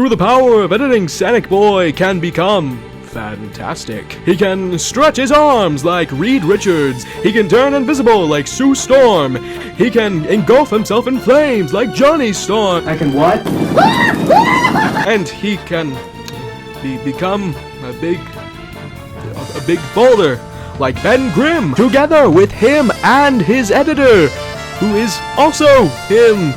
Through the power of editing, Sonic Boy can become fantastic. He can stretch his arms like Reed Richards. He can turn invisible like Sue Storm. He can engulf himself in flames like Johnny Storm. I can what? And he can become a big boulder like Ben Grimm. Together with him and his editor, who is also him,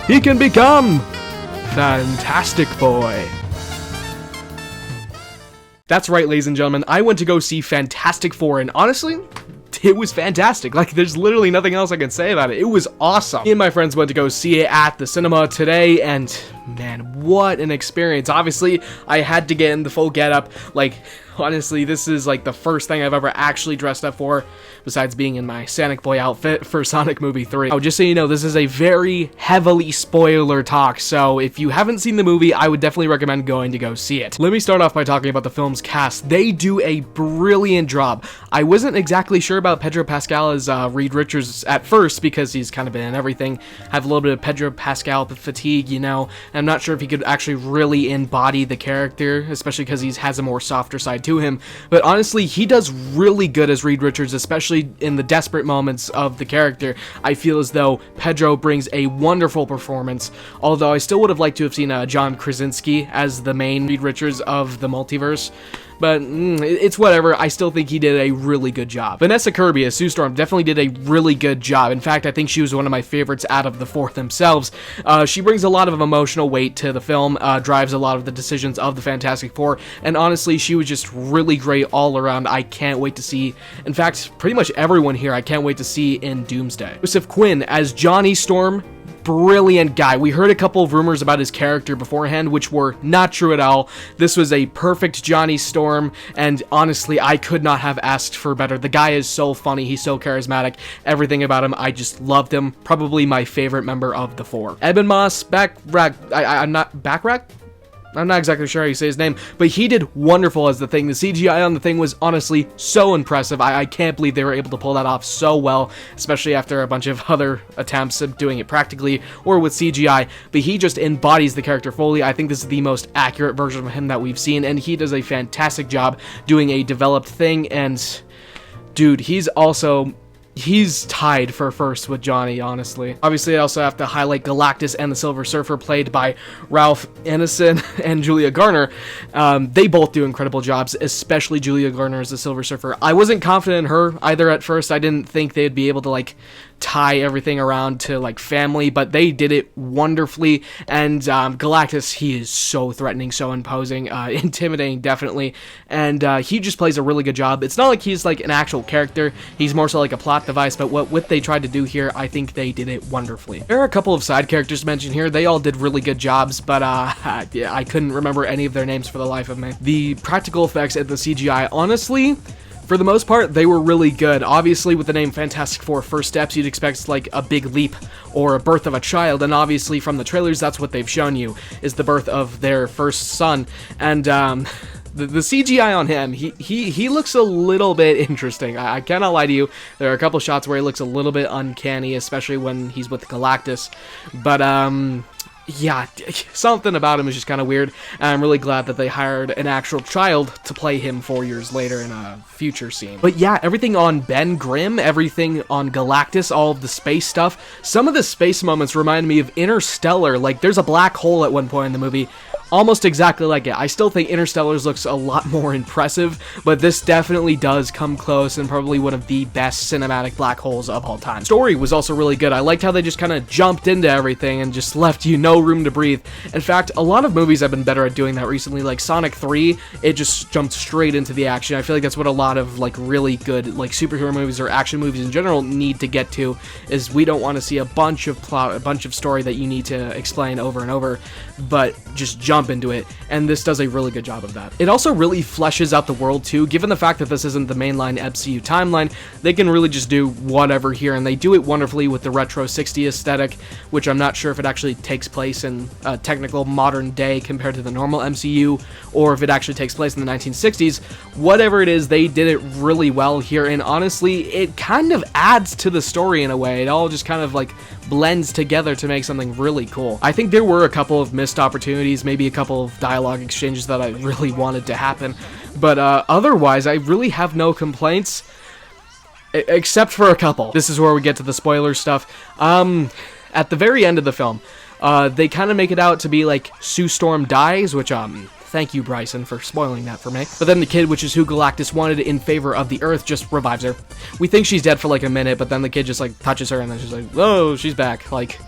he can become Fantastic Boy. That's right, ladies and gentlemen, I went to go see Fantastic Four, and honestly, it was fantastic. Like, there's literally nothing else I can say about it. It was awesome. Me and my friends went to go see it at the cinema today, and man, what an experience. Obviously, I had to get in the full getup. Like, honestly, this is like the first thing I've ever actually dressed up for, besides being in my Sonic Boy outfit for Sonic Movie 3. Oh, just so you know, this is a very heavily spoiler talk, so if you haven't seen the movie, I would definitely recommend going to go see it. Let me start off by talking about the film's cast. They do a brilliant job. I wasn't exactly sure about Pedro Pascal as Reed Richards at first, because he's kind of been in everything. Have a little bit of Pedro Pascal fatigue, you know. I'm not sure if he could actually really embody the character, especially because he has a more softer side to him, but honestly, he does really good as Reed Richards, especially in the desperate moments of the character. I feel as though Pedro brings a wonderful performance, although I still would have liked to have seen John Krasinski as the main Reed Richards of the multiverse. But it's whatever. I still think he did a really good job. Vanessa Kirby as Sue Storm definitely did a really good job. In fact, I think she was one of my favorites out of the four themselves. She brings a lot of emotional weight to the film, drives a lot of the decisions of the Fantastic Four, and honestly, she was just really great all around. I can't wait to see, in fact, pretty much everyone here I can't wait to see in Doomsday. Joseph Quinn as Johnny Storm. Brilliant guy. We heard a couple of rumors about his character beforehand, which were not true at all. This was a perfect Johnny Storm, and honestly, I could not have asked for better. The guy is so funny, he's so charismatic, everything about him, I just loved him. Probably my favorite member of the four. Eben Moss, I'm not exactly sure how you say his name, but he did wonderful as the Thing. The CGI on the Thing was honestly so impressive. I can't believe they were able to pull that off so well, especially after a bunch of other attempts of doing it practically or with CGI, but he just embodies the character fully. I think this is the most accurate version of him that we've seen, and he does a fantastic job doing a developed Thing, and dude, he's tied for first with Johnny, honestly. Obviously, I also have to highlight Galactus and the Silver Surfer, played by Ralph Ineson and Julia Garner. They both do incredible jobs, especially Julia Garner as the Silver Surfer. I wasn't confident in her either at first. I didn't think they'd be able to, like, tie everything around to like family, but they did it wonderfully. And Galactus, he is so threatening, so imposing, intimidating, definitely, and he just plays a really good job. It's not like he's like an actual character, he's more so like a plot device, but what they tried to do here, I think they did it wonderfully. There are a couple of side characters mentioned here. They all did really good jobs, but yeah, I couldn't remember any of their names for the life of me. The practical effects and the CGI, honestly, for the most part, they were really good. Obviously, with the name Fantastic Four First Steps, you'd expect like a big leap or a birth of a child, and obviously from the trailers, that's what they've shown you, is the birth of their first son. And the CGI on him, he looks a little bit interesting. I cannot lie to you. There are a couple shots where he looks a little bit uncanny, especially when he's with Galactus. But yeah, something about him is just kind of weird, and I'm really glad that they hired an actual child to play him 4 years later in a future scene. But yeah, everything on Ben Grimm, everything on Galactus, all of the space stuff, some of the space moments remind me of Interstellar. Like, there's a black hole at one point in the movie, almost exactly like it. I still think Interstellar's looks a lot more impressive, but this definitely does come close and probably one of the best cinematic black holes of all time. Story was also really good. I liked how they just kind of jumped into everything and just left you no room to breathe. In fact, a lot of movies have been better at doing that recently, like Sonic 3, it just jumped straight into the action. I feel like that's what a lot of like really good like superhero movies or action movies in general need to get to, is we don't want to see a bunch of plot, a bunch of story that you need to explain over and over, but just jump into it, and this does a really good job of that. It also really fleshes out the world too. Given the fact that this isn't the mainline MCU timeline, they can really just do whatever here, and they do it wonderfully with the retro 60s aesthetic, which I'm not sure if it actually takes place place in a technical modern day compared to the normal MCU, or if it actually takes place in the 1960s. Whatever it is, they did it really well here, and honestly, it kind of adds to the story in a way. It all just kind of like blends together to make something really cool. I think there were a couple of missed opportunities, maybe a couple of dialogue exchanges that I really wanted to happen, but otherwise, I really have no complaints, except for a couple. This is where we get to the spoiler stuff. At the very end of the film, they kind of make it out to be like Sue Storm dies, which, thank you, Bryson, for spoiling that for me. But then the kid, which is who Galactus wanted in favor of the Earth, just revives her. We think she's dead for like a minute, but then the kid just like touches her and then she's like, oh, she's back. Like,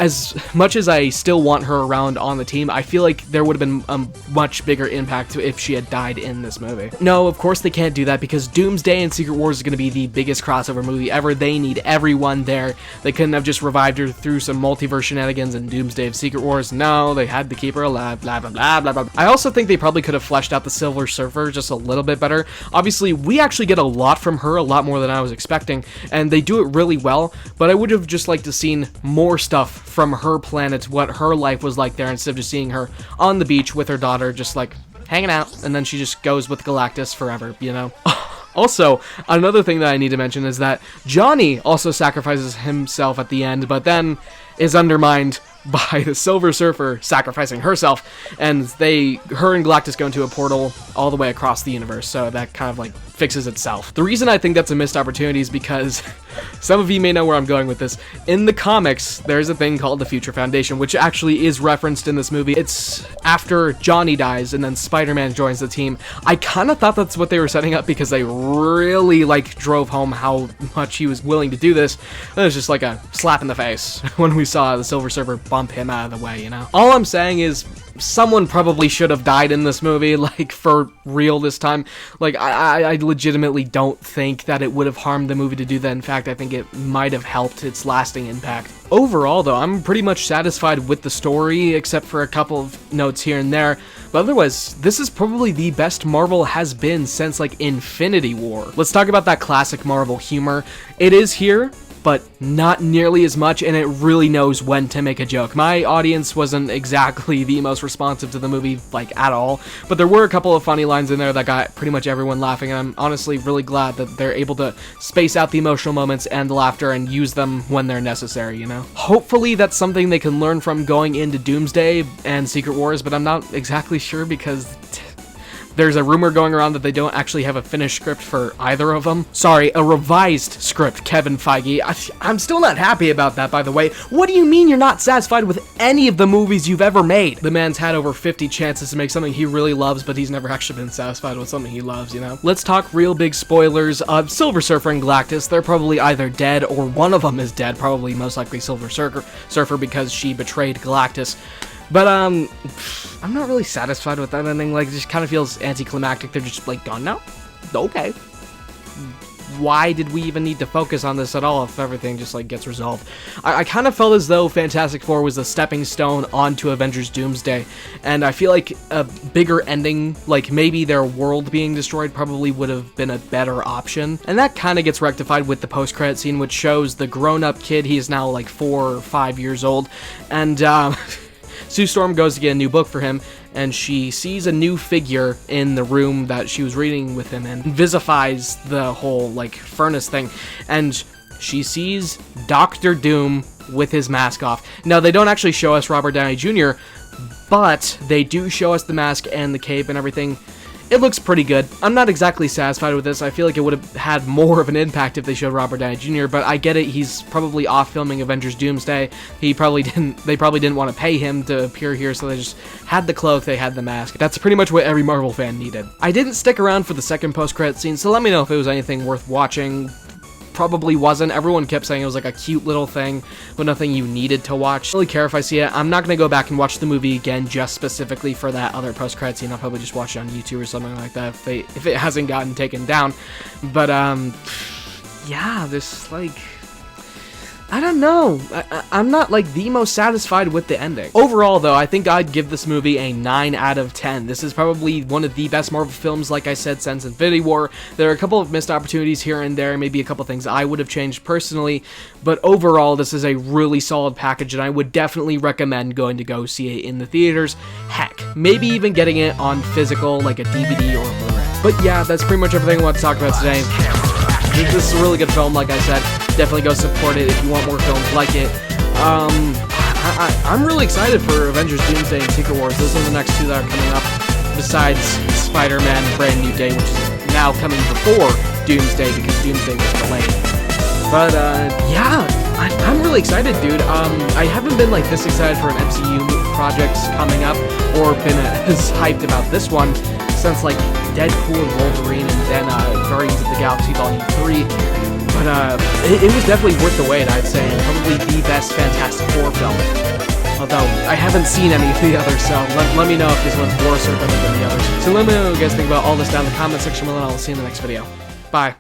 as much as I still want her around on the team, I feel like there would have been a much bigger impact if she had died in this movie. No, of course they can't do that because Doomsday and Secret Wars is going to be the biggest crossover movie ever. They need everyone there. They couldn't have just revived her through some multiverse shenanigans in Doomsday of Secret Wars. No, they had to keep her alive, blah, blah, blah, blah, blah. I also think they probably could have fleshed out the Silver Surfer just a little bit better. Obviously, we actually get a lot from her, a lot more than I was expecting, and they do it really well, but I would have just liked to seen more stuff from her planet, what her life was like there, instead of just seeing her on the beach with her daughter, just like hanging out, and then she just goes with Galactus forever, you know? Also, another thing that I need to mention is that Johnny also sacrifices himself at the end, but then is undermined by the Silver Surfer sacrificing herself, and her and Galactus go into a portal all the way across the universe, so that kind of like fixes itself. The reason I think that's a missed opportunity is because some of you may know where I'm going with this. In the comics, there's a thing called the Future Foundation, which actually is referenced in this movie. It's after Johnny dies and then Spider-Man joins the team. I kind of thought that's what they were setting up because they really like drove home how much he was willing to do this. It was just like a slap in the face when we saw the Silver Surfer bump him out of the way, you know? All I'm saying is someone probably should have died in this movie, like, for real this time. Like, I legitimately don't think that it would have harmed the movie to do that. In fact, I think it might have helped its lasting impact. Overall, though, I'm pretty much satisfied with the story, except for a couple of notes here and there. But otherwise, this is probably the best Marvel has been since, like, Infinity War. Let's talk about that classic Marvel humor. It is here, but not nearly as much, and it really knows when to make a joke. My audience wasn't exactly the most responsive to the movie, like, at all, but there were a couple of funny lines in there that got pretty much everyone laughing, and I'm honestly really glad that they're able to space out the emotional moments and the laughter and use them when they're necessary, you know? Hopefully that's something they can learn from going into Doomsday and Secret Wars, but I'm not exactly sure because there's a rumor going around that they don't actually have a finished script for either of them. Sorry, a revised script, Kevin Feige. I'm still not happy about that, by the way. What do you mean you're not satisfied with any of the movies you've ever made? The man's had over 50 chances to make something he really loves, but he's never actually been satisfied with something he loves, you know? Let's talk real big spoilers. Silver Surfer and Galactus, they're probably either dead or one of them is dead, probably most likely Silver Surfer because she betrayed Galactus. But, I'm not really satisfied with that ending. Like, it just kind of feels anticlimactic. They're just, like, gone now? Okay. Why did we even need to focus on this at all if everything just, like, gets resolved? I kind of felt as though Fantastic Four was a stepping stone onto Avengers Doomsday, and I feel like a bigger ending, like maybe their world being destroyed, probably would have been a better option. And that kind of gets rectified with the post-credit scene, which shows the grown-up kid. He is now, like, 4 or 5 years old, and, Sue Storm goes to get a new book for him, and she sees a new figure in the room that she was reading with him in, visifies the whole, like, furnace thing, and she sees Dr. Doom with his mask off. Now, they don't actually show us Robert Downey Jr., but they do show us the mask and the cape and everything. It looks pretty good. I'm not exactly satisfied with this. I feel like it would have had more of an impact if they showed Robert Downey Jr., but I get it. He's probably off filming Avengers Doomsday. They probably didn't want to pay him to appear here, so they just had the cloak, they had the mask. That's pretty much what every Marvel fan needed. I didn't stick around for the second post-credit scene, so let me know if it was anything worth watching. Probably wasn't. Everyone kept saying it was like a cute little thing, but nothing you needed to watch. I don't really care if I see it. I'm not going to go back and watch the movie again just specifically for that other post-credit scene. I'll probably just watch it on YouTube or something like that if it hasn't gotten taken down. But, yeah, this, like, I don't know. I'm not, like, the most satisfied with the ending. Overall, though, I think I'd give this movie a 9 out of 10. This is probably one of the best Marvel films, like I said, since Infinity War. There are a couple of missed opportunities here and there, maybe a couple things I would have changed personally, but overall, this is a really solid package, and I would definitely recommend going to go see it in the theaters. Heck, maybe even getting it on physical, like a DVD or a Blu-ray. But yeah, that's pretty much everything I want to talk about today. This is a really good film, like I said. Definitely go support it if you want more films like it. I'm really excited for Avengers Doomsday and Secret Wars. Those are the next two that are coming up, besides Spider-Man Brand New Day, which is now coming before Doomsday because Doomsday was delayed. But yeah, I'm really excited, dude. I haven't been like this excited for an MCU project coming up, or been as hyped about this one since like Deadpool and Wolverine, and then Guardians of the Galaxy Volume 3. But it was definitely worth the wait, I'd say, and probably the best Fantastic Four film. Although I haven't seen any of the others, so let me know if this one's worse or better than the others. So let me know what you guys think about all this down in the comment section, and I'll see you in the next video. Bye.